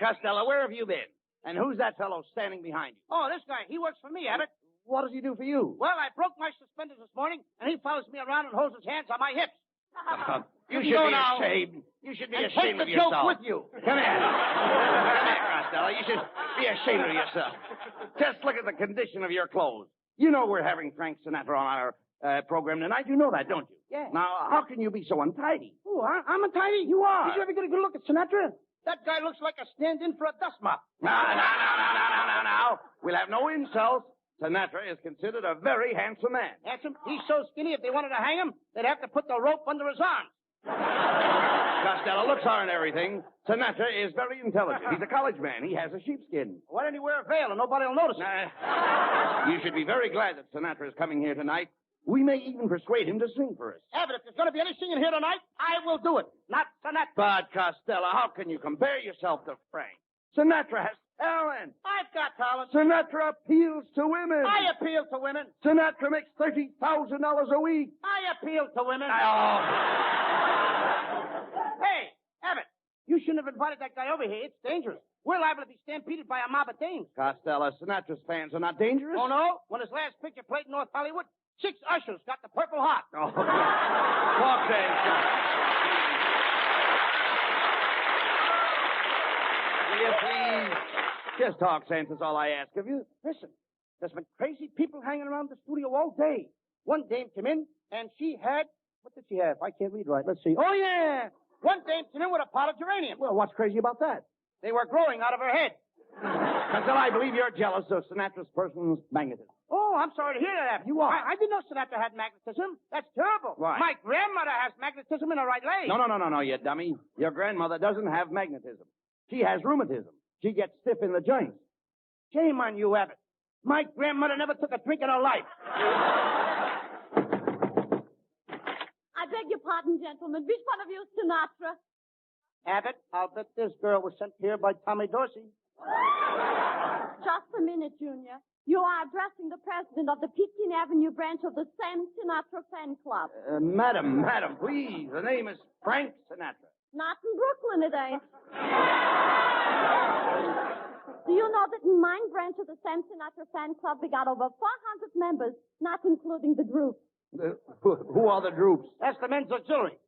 Costello, where have you been? And who's that fellow standing behind you? Oh, this guy. He works for me, Abbott. What does he do for you? Well, I broke my suspenders this morning, and he follows me around and holds his hands on my hips. You should be ashamed. You should be ashamed of yourself. Take the joke with you. Come here. Come here, Costello. You should be ashamed of yourself. Just look at the condition of your clothes. You know we're having Frank Sinatra on our program tonight. You know that, don't you? Yeah. Now, how can you be so untidy? Oh, I'm untidy? You are. Did you ever get a good look at Sinatra? That guy looks like a stand-in for a dust mop. No. We'll have no insults. Sinatra is considered a very handsome man. Handsome? He's so skinny, if they wanted to hang him, they'd have to put the rope under his arms. Costello, looks aren't everything. Sinatra is very intelligent. He's a college man. He has a sheepskin. Why don't he wear a veil and nobody will notice it? You should be very glad that Sinatra is coming here tonight. We may even persuade him to sing for us. Abbott, if there's going to be any singing here tonight, I will do it. Not Sinatra. But, Costello, how can you compare yourself to Frank? Sinatra has talent. I've got talent. Sinatra appeals to women. I appeal to women. Sinatra makes $30,000 a week. I appeal to women. Oh. Hey, Abbott, you shouldn't have invited that guy over here. It's dangerous. We're liable to be stampeded by a mob of dames. Costello, Sinatra's fans are not dangerous? Oh, no? When his last picture played in North Hollywood, 6 ushers got the Purple Heart. Oh. Talk sense. Will you please just talk sense is all I ask of you. Listen, there's been crazy people hanging around the studio all day. One dame came in, and she had... What did she have? I can't read right. Let's see. Oh, yeah! One dame came in with a pot of geranium. Well, what's crazy about that? They were growing out of her head. Costello, I believe you're jealous of Sinatra's personal magnetism. Oh, I'm sorry to hear that. You are. I didn't know Sinatra had magnetism. That's terrible. Why? My grandmother has magnetism in her right leg. No, you dummy. Your grandmother doesn't have magnetism. She has rheumatism. She gets stiff in the joints. Shame on you, Abbott. My grandmother never took a drink in her life. I beg your pardon, gentlemen. Which one of you is Sinatra? Abbott, I'll bet this girl was sent here by Tommy Dorsey. Just a minute, Junior. You are addressing the president of the 15th Avenue branch of the Sam Sinatra fan club. Madam, please. The name is Frank Sinatra. Not in Brooklyn, it ain't. Do you know that in my branch of the Sam Sinatra fan club, we got over 400 members, not including the group. Who are the droops? That's the men's auxiliary.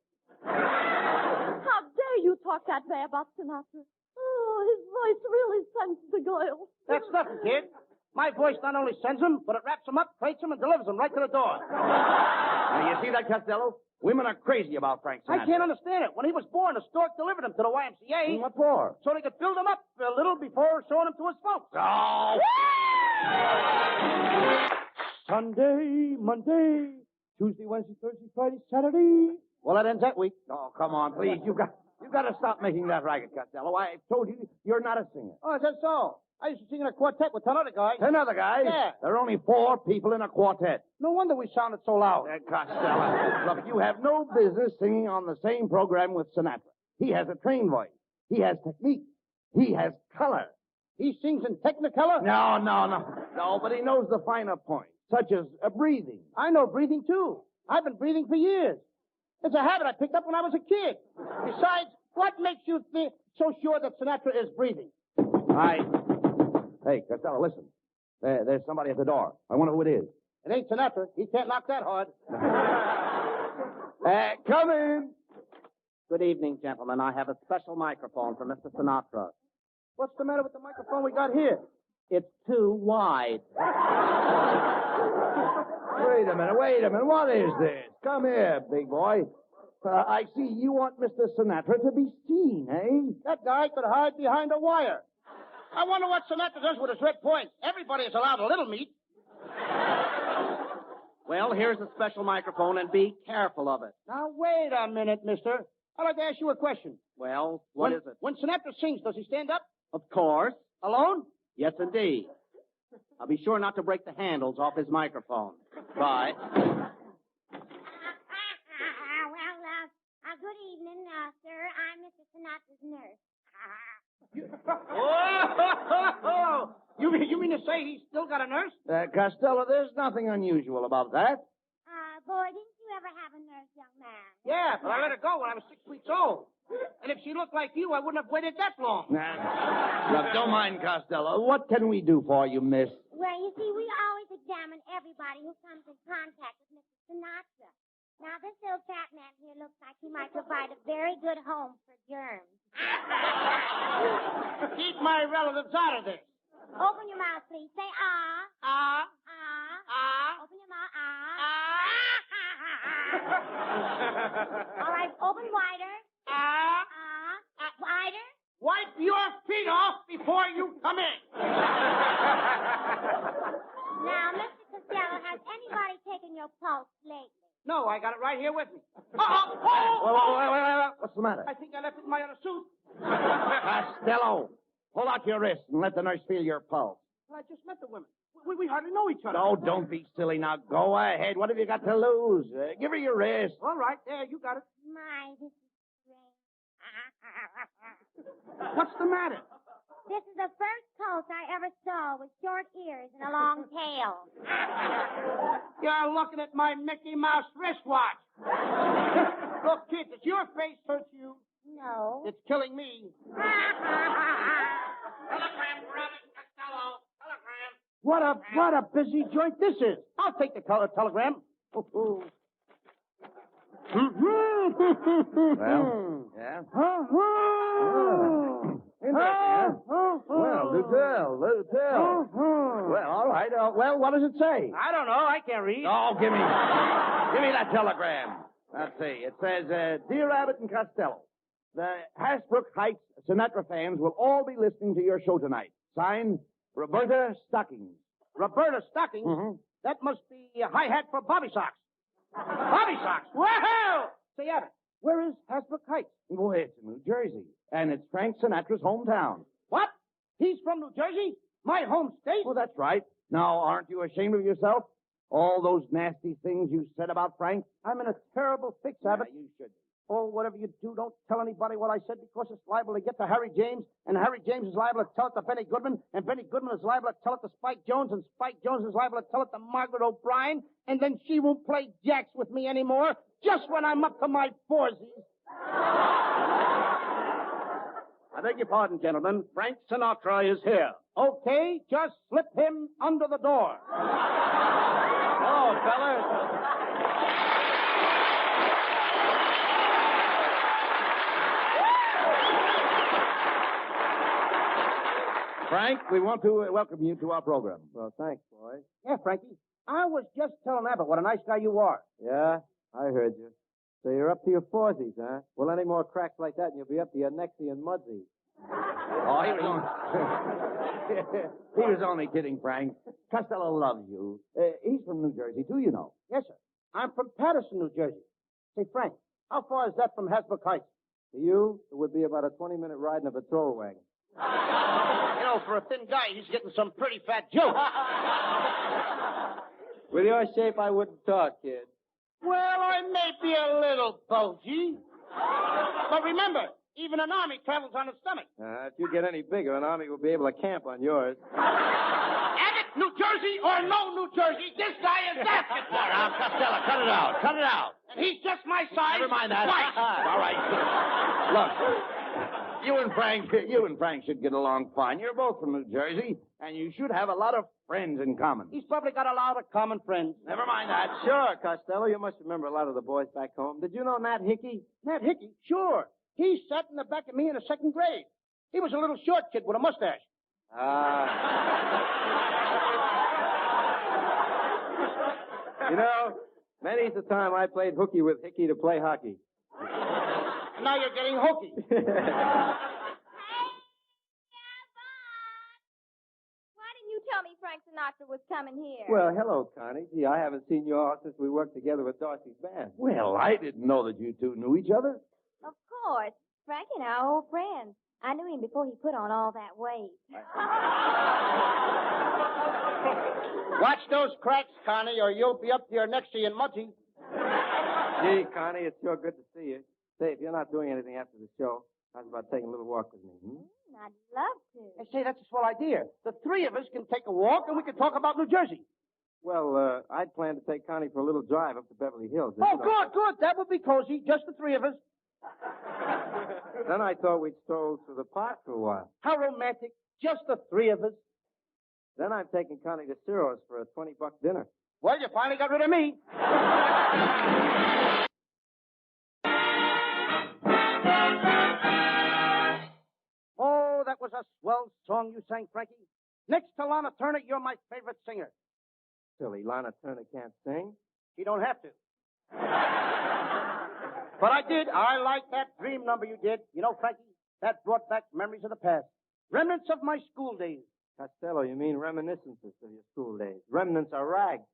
How dare you talk that way about Sinatra? Oh, his voice really sends the girl. That's nothing, kid. My voice not only sends them, but it wraps them up, plates them, and delivers them right to the door. Now, you see that, Costello? Women are crazy about Frank Sinatra. I can't understand it. When he was born, a stork delivered him to the YMCA. What for? So they could build him up a little before showing him to his folks. Oh! Sunday, Monday, Tuesday, Wednesday, Thursday, Friday, Saturday. Well, that ends that week. Oh, come on, please. You've got to stop making that racket, Costello. I told you you're not a singer. Oh, is that so? I used to sing in a quartet with 10 other guys. 10 other guys? Yeah. There are only 4 people in a quartet. No wonder we sounded so loud. Costello, look, you have no business singing on the same program with Sinatra. He has a trained voice. He has technique. He has color. He sings in Technicolor? No, but he knows the finer points, such as breathing. I know breathing, too. I've been breathing for years. It's a habit I picked up when I was a kid. Besides, what makes you think so sure that Sinatra is breathing? Hey, Costello, listen. There's somebody at the door. I wonder who it is. It ain't Sinatra. He can't knock that hard. Come in. Good evening, gentlemen. I have a special microphone for Mr. Sinatra. What's the matter with the microphone we got here? It's too wide. Wait a minute. What is this? Come here, big boy. I see you want Mr. Sinatra to be seen, eh? That guy could hide behind a wire. I wonder what Sinatra does with his red points. Everybody is allowed a little meat. Well, here's a special microphone, and be careful of it. Now, wait a minute, mister. I'd like to ask you a question. Well, what is it? When Sinatra sings, does he stand up? Of course. Alone? Yes, indeed. I'll be sure not to break the handles off his microphone. Bye. Good evening, sir. I'm Mr. Sinatra's nurse. You mean to say he's still got a nurse? Costello, there's nothing unusual about that. Boy, didn't you ever have a nurse, young man? Yeah, but I let her go when I was 6 weeks old. And if she looked like you, I wouldn't have waited that long. Look, don't mind Costello. What can we do for you, miss? Well, you see, we always examine everybody who comes in contact with Mr. Sinatra. Now, this little fat man here looks like he might provide a very good home for germs. Keep my relatives out of this. Open your mouth, please. Say, ah. Ah. Ah. Open your mouth, ah. All right, open wider. Ah. Wider. Wipe your feet off before you come in. Now, Mr. Costello, has anybody taken your pulse lately? No, I got it right here with me. Wait. What's the matter? I think I left it in my other suit. Costello, hold out your wrist and let the nurse feel your pulse. Well, I just met the women. We hardly know each other. No, don't be silly now. Go ahead. What have you got to lose? Give her your wrist. All right, there, you got it. My, this is strange. What's the matter? This is the first pulse I ever saw with short ears and a long tail. You're looking at my Mickey Mouse wristwatch. Look, kid, does your face hurt you? No. It's killing me. Telegram for Abbott and Costello. Telegram. What a busy joint this is. I'll take the color telegram. Well, yeah. Interesting, huh? Well, do tell. Well, all right. Well, what does it say? I don't know. I can't read. Oh, give me that telegram. Let's see. It says, Dear Abbott and Costello, the Hasbrook Heights Sinatra fans will all be listening to your show tonight. Signed, Roberta Stockings. Roberta Stockings? Mm-hmm. That must be a hi-hat for Bobby Socks. Bobby Socks? Wow! Say, Abbott, where is Hasbrook Heights? Well, it's in New Jersey, and it's Frank Sinatra's hometown. What? He's from New Jersey? My home state? Well, that's right. Now, aren't you ashamed of yourself? All those nasty things you said about Frank? I'm in a terrible fix, Abbott. Yeah, you should. Oh, whatever you do, don't tell anybody what I said because it's liable to get to Harry James, and Harry James is liable to tell it to Benny Goodman, and Benny Goodman is liable to tell it to Spike Jones, and Spike Jones is liable to tell it to Margaret O'Brien, and then she won't play jacks with me anymore just when I'm up to my foursies. I beg your pardon, gentlemen. Frank Sinatra is here. Okay, just slip him under the door. Hello, fellas. Frank, we want to welcome you to our program. Well, thanks, boys. Yeah, Frankie, I was just telling Abbott what a nice guy you are. Yeah, I heard you. So you're up to your foursies, huh? Well, any more cracks like that and you'll be up to your nexie and mudsies. Oh, he was only kidding, Frank. Costello loves you. He's from New Jersey, too, you know. Yes, sir. I'm from Patterson, New Jersey. Say, Frank, how far is that from Hasbrook Heights? To you, it would be about a 20-minute ride in a patrol wagon. You know, for a thin guy, he's getting some pretty fat jokes. With your shape, I wouldn't talk, kid. Well, I may be a little bulgy. But remember, even an army travels on its stomach. If you get any bigger, an army will be able to camp on yours. Abbott, New Jersey or no New Jersey, this guy is asking for it. Now, Costello, cut it out. Cut it out. And he's just my size. Never mind that. Twice. All right. Look, you and Frank should get along fine. You're both from New Jersey, and you should have a lot of friends in common. He's probably got a lot of common friends. Never mind that. Sure, Costello. You must remember a lot of the boys back home. Did you know Nat Hickey? Nat Hickey? Sure. He sat in the back of me in the second grade. He was a little short kid with a mustache. You know, many's the time I played hooky with Hickey to play hockey. And now you're getting hokey. Hey, Bud! Why didn't you tell me Frank Sinatra was coming here? Well, hello, Connie. Gee, I haven't seen you all since we worked together with Dorsey's band. Well, I didn't know that you two knew each other. Of course. Frank and I are old friends. I knew him before he put on all that weight. Watch those cracks, Connie, or you'll be up to your nexie and mudgy. Gee, Connie, it's sure good to see you. Say, if you're not doing anything after the show, how's about taking a little walk with me? I'd love to. I say, that's a swell idea. The three of us can take a walk, and we can talk about New Jersey. Well, I'd plan to take Connie for a little drive up to Beverly Hills. Oh, good. That would be cozy. Just the three of us. Then I thought we'd stroll through the park for a while. How romantic. Just the three of us. Then I'm taking Connie to Ciro's for a $20 dinner. Well, you finally got rid of me. Oh, that was a swell song you sang, Frankie. Next to Lana Turner, you're my favorite singer. Silly, Lana Turner can't sing. You don't have to. But I did. I like that dream number you did. You know, Frankie, that brought back memories of the past. Remnants of my school days. Costello, you mean reminiscences of your school days. Remnants are rags.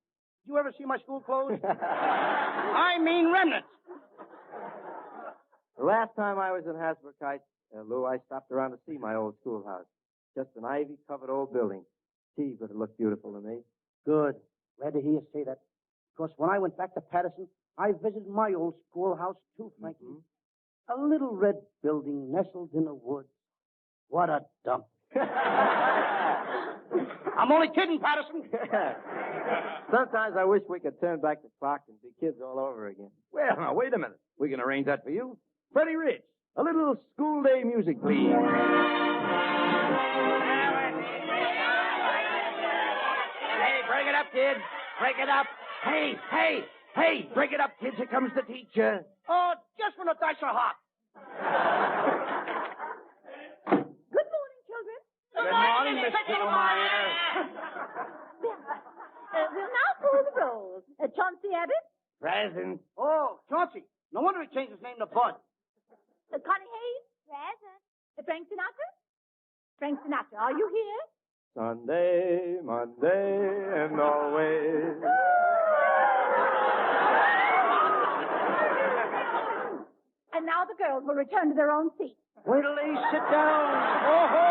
Did you ever see my school clothes? I mean remnants. The last time I was in Hasbrook Heights, Lou, I stopped around to see my old schoolhouse. Just an ivy-covered old building. Gee, but it looked beautiful to me. Good. Glad to hear you say that. Because when I went back to Patterson, I visited my old schoolhouse, too, Frankie. Mm-hmm. A little red building nestled in the woods. What a dump. I'm only kidding, Patterson. Sometimes I wish we could turn back the clock and be kids all over again. Well, now, wait a minute. We can arrange that for you. Freddie Rich, a little school day music, please. Hey, break it up, kids. Break it up. Hey, break it up, kids. Here comes the teacher. Oh, just when the dice are hot. Good morning, children. Good morning, Miss Picklemeyer. We'll now call the rolls. Chauncey Abbott, Present. Oh, Chauncey. No wonder he changed his name to Bud. Connie Hayes, Present. Frank Sinatra. Frank Sinatra, are you here? Sunday, Monday, and always. And now the girls will return to their own seats. Wait till they sit down. Oh-ho!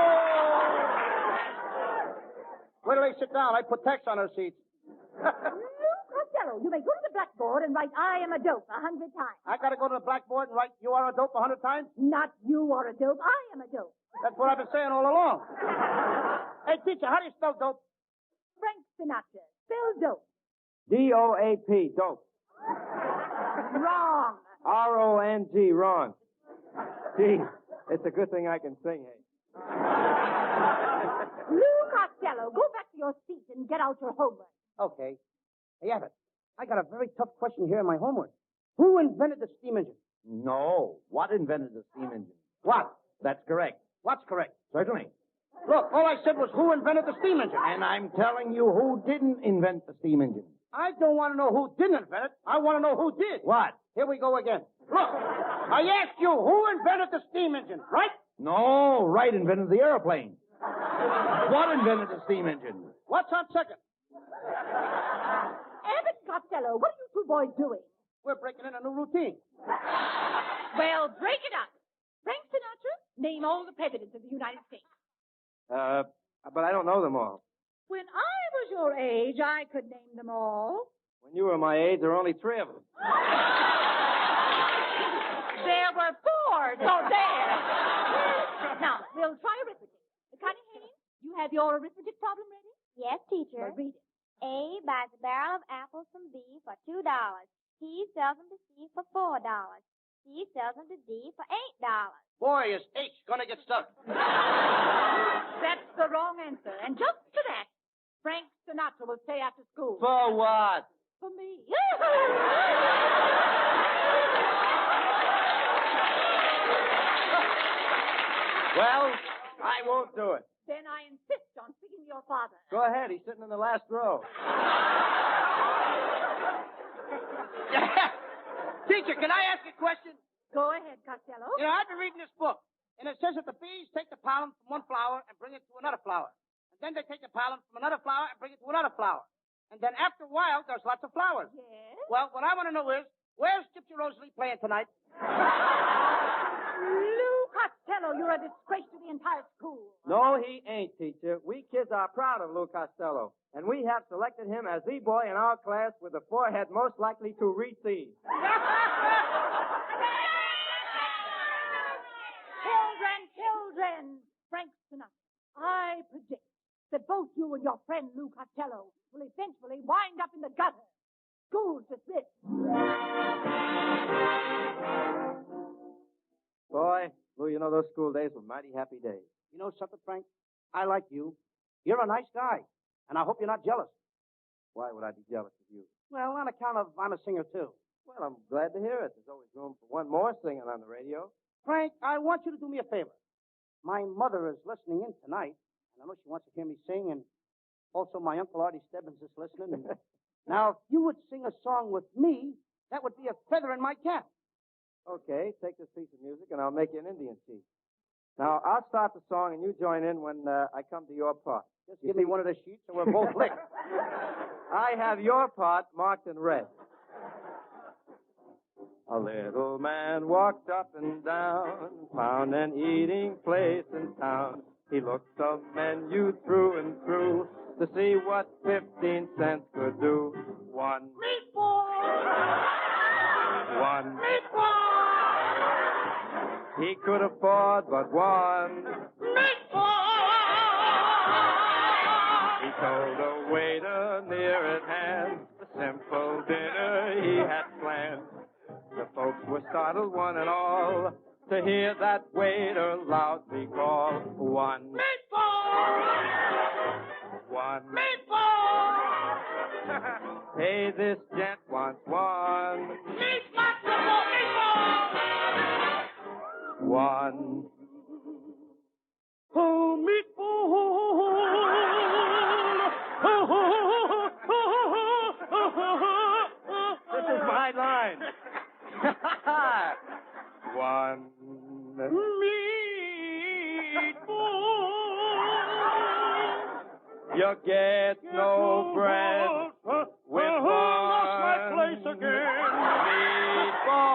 Wait till they sit down. I put text on their seats. Lou Costello, you may go to the blackboard and write I am a dope 100 times. I got to go to the blackboard and write you are a dope 100 times? Not you are a dope, I am a dope. That's what I've been saying all along. Hey, teacher, how do you spell dope? Frank Sinatra, spell dope. D-O-A-P, dope. Wrong. R-O-N-G, wrong. Gee, it's a good thing I can sing, hey. Lou Costello, go back to your seat and get out your homework. Okay. Hey, Abbott, I got a very tough question here in my homework. Who invented the steam engine? No. What invented the steam engine? What? That's correct. What's correct? Certainly. Look, all I said was who invented the steam engine. And I'm telling you who didn't invent the steam engine. I don't want to know who didn't invent it. I want to know who did. What? Here we go again. Look, I asked you who invented the steam engine, right? No, Wright invented the airplane. What invented the steam engine? What's on second? Abbott and Costello, what are you two boys doing? We're breaking in a new routine. Well, break it up. Frank Sinatra, name all the presidents of the United States. But I don't know them all. When I was your age, I could name them all. When you were my age, there were only 3 of them. There were 4, so there. Now, we'll try arithmetic. Connie Hayes, you have your arithmetic problem ready? Yes, teacher. Well, read it. A buys a barrel of apples from B for $2. He sells them to C for $4. C sells them to D for $8. Boy, is H gonna get stuck. That's the wrong answer. And just for that, Frank Sinatra will stay after school. For what? For me. Well, I won't do it. Then I insist on speaking to your father. Go ahead. He's sitting in the last row. Teacher, can I ask a question? Go ahead, Costello. You know, I've been reading this book, and it says that the bees take the pollen from one flower and bring it to another flower. And then they take the pollen from another flower and bring it to another flower. And then after a while, there's lots of flowers. Yes? Well, what I want to know is, where's Gypsy Rosalie playing tonight? Lou Costello, you're a disgrace to the entire school. No, he ain't, teacher. We kids are proud of Lou Costello, and we have selected him as the boy in our class with the forehead most likely to recede. Children, Frank Sinatra, I predict that both you and your friend Lou Costello will eventually wind up in the gutter. School's dismissed. Boy, Lou, you know those school days were mighty happy days. You know something, Frank? I like you. You're a nice guy, and I hope you're not jealous. Why would I be jealous of you? Well, on account of I'm a singer, too. Well, I'm glad to hear it. There's always room for one more singing on the radio. Frank, I want you to do me a favor. My mother is listening in tonight, and I know she wants to hear me sing, and also my Uncle Artie Stebbins is listening. And now, if you would sing a song with me, that would be a feather in my cap. Okay, take this piece of music, and I'll make you an Indian chief. Now, I'll start the song, and you join in when I come to your part. Just give me one of the sheets, and we're both licked. I have your part marked in red. A little man walked up and down, found an eating place in town. He looked the menu through and through to see what 15 cents could do. One meatball! One meatball! He could afford but one meatball! He told the waiter near at hand the simple dinner he had planned. The folks were startled, one and all, to hear that waiter loudly call, one meatball! One meatball! Hey, this gent wants one meatball! One. Oh, meatball! This is my line. One meatball. You get no bread with one my place again. meatball.